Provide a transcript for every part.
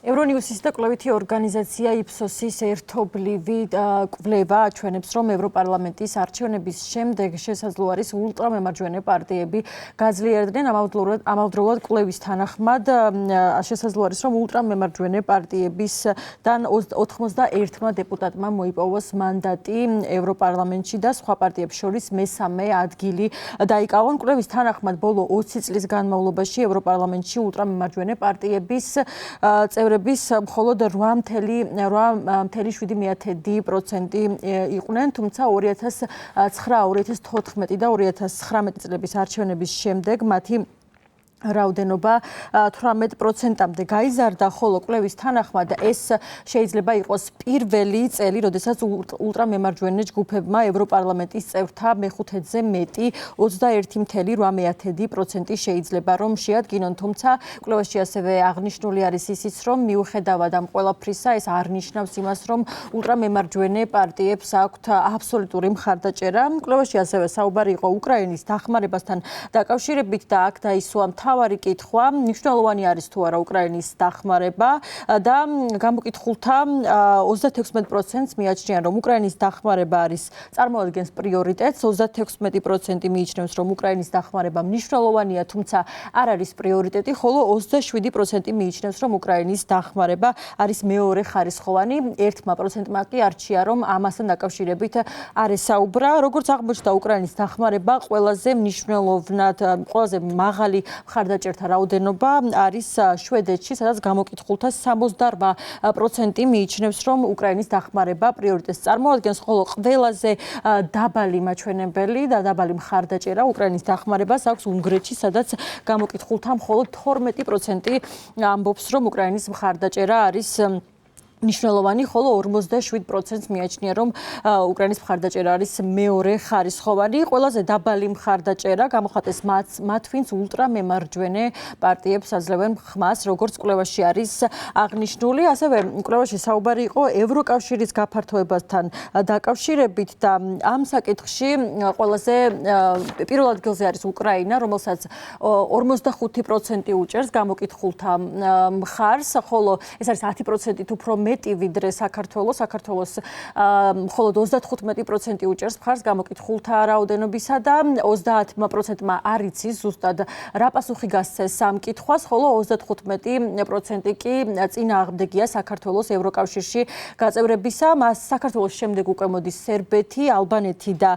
ევრონიუსის და კვლევითი ორგანიზაცია იფსოსის ერთობლივი კვლევა აჩვენებს, რომ ევროპარლამენტის არჩევნების შემდეგ შესაძლო არის ულტრამემარჯვენე პარტიები გაძლიერდნენ. ამავდროულად კვლევის თანახმად შესაძლო არის, რომ ულტრამემარჯვენე პარტიებისგან 91-მა დეპუტატმა მოიპოვოს მანდატი ევროპარლამენტში და სხვა პარტიებს შორის მესამე ადგილი დაიკავონ. კვლევის თანახმად ბოლო 20 წლის განმავლობაში ევროპარლამენტში ულტრამემარჯვენე პარტიების წევრების მხოლოდ 8.7% იყვნენ, თუმცა 2009, 2014 და 2019 წლების არჩევნების შემდეგ მათი რაოდენობა 18%-მდე გაიზარდა, ხოლო კვლევის თანახმად ეს შეიძლება იყოს პირველი წელი, როდესაც ულტრამემარჯვენე ჯგუფებმა ევროპარლამენტის წევრთა მეხუთედზე მეტი 21.8% შეიძლება რომ შეადგინონ, თუმცა კვლევაში ასევე აღნიშნული არის ისიც, რომ მიუხედავად ამ ყველაფრისა, ეს არ ნიშნავს იმას, რომ ულტრამემარჯვენე პარტიებს აქვთ აბსოლუტური მხარდაჭერა. კვლევაში ასევე საუბარი იყო უკრაინის დახმარებასთან დაკავშირებით და აქ დაისვა მთავარი კითხვა, მნიშვნელოვანი არის თუ არა უკრაინის დახმარება და გამოკითხულთა 36%-ს მიაჩნიან, რომ უკრაინის დახმარება წარმოადგენს პრიორიტეტს, 36% მიიჩნევს, რომ უკრაინის დახმარება მნიშვნელოვანია, თუმცა არ არის პრიორიტეტი, ხოლო 27% მიიჩნევს, რომ უკრაინის დახმარება არის მეორე ხარისხოვანი. 1%-მა კი არჩია, რომ ამასთან დაკავშირებით არ ესაუბრა. როგორც აღმოჩნდა, უკრაინის დახმარება ყველაზე მნიშვნელოვნად, ყველაზე მაღალი მხარდაჭერთა რაოდენობა არის შვედეთში, სადაც გამოკითხულთა 68% მიიჩნევს, რომ უკრაინის დახმარება პრიორიტეტს წარმოადგენს, ხოლო ყველაზე დაბალი მაჩვენებელი და დაბალი მხარდაჭერა უკრაინის დახმარებას აქვს უნგრეთში, სადაც გამოკითხულთა მხოლოდ 12% ამბობს, რომ უკრაინის მხარდაჭერა არის მნიშვნელოვანი, ხოლო 47%-ს მიაჩნია, რომ უკრაინის მხარდაჭერა არის მეორე ხარისხოვანი. ყველაზე დაბალი მხარდაჭერა გამოხატეს მათ, ვინც ულტრამემარჯვენე პარტიებს აძლევენ ხმას, როგორც კვლევაში არის აღნიშნული. ასევე კვლევაში საუბარი იყო ევროკავშირის გაფართოებასთან დაკავშირებით და ამ საკითხში ყველაზე პირველ ადგილზე არის უკრაინა, რომელსაც 45% უჭერს გამოკითხულთა მხარს, ხოლო ეს არის 10%-ით უფრო მეტი ვიდრე საქართველოს მხოლოდ 35% უჭერს მხარს გამოკითხულთა რაოდენობისა და 30%-მა არ იცის ზუსტად რა პასუხი გასცეს ამ კითხვას, ხოლო 35% კი წინააღმდეგია საქართველოს ევროკავშირში გაწევრებისა. მას საქართველოს შემდეგ უკვე მოდის სერბეთი, ალბანეთი და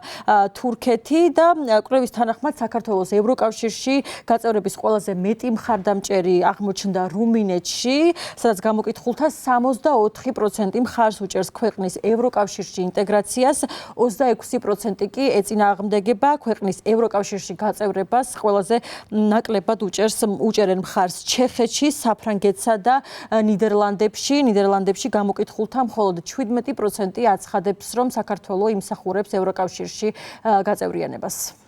თურქეთი და კვლევის თანახმად საქართველოს ევროკავშირში გაწევრების ყველაზე მეტი მხარდამჭერი აღმოჩნდა რუმინეთში, სადაც გამოკითხულთა 64% მხარს უჭერს ქვეყნის ევროკავშირში ინტეგრაციას, 26% კი ეწინააღმდეგება ქვეყნის ევროკავშირში გაწევრებას, ყველაზე ნაკლებად უჭერენ მხარს ჩეხეთში, საფრანგეთსა და ნიდერლანდებში გამოკითხულთა მხოლოდ 17% აცხადებს, რომ საქართველო იმსახურებს ევროკავშირში გაწევრიანებას.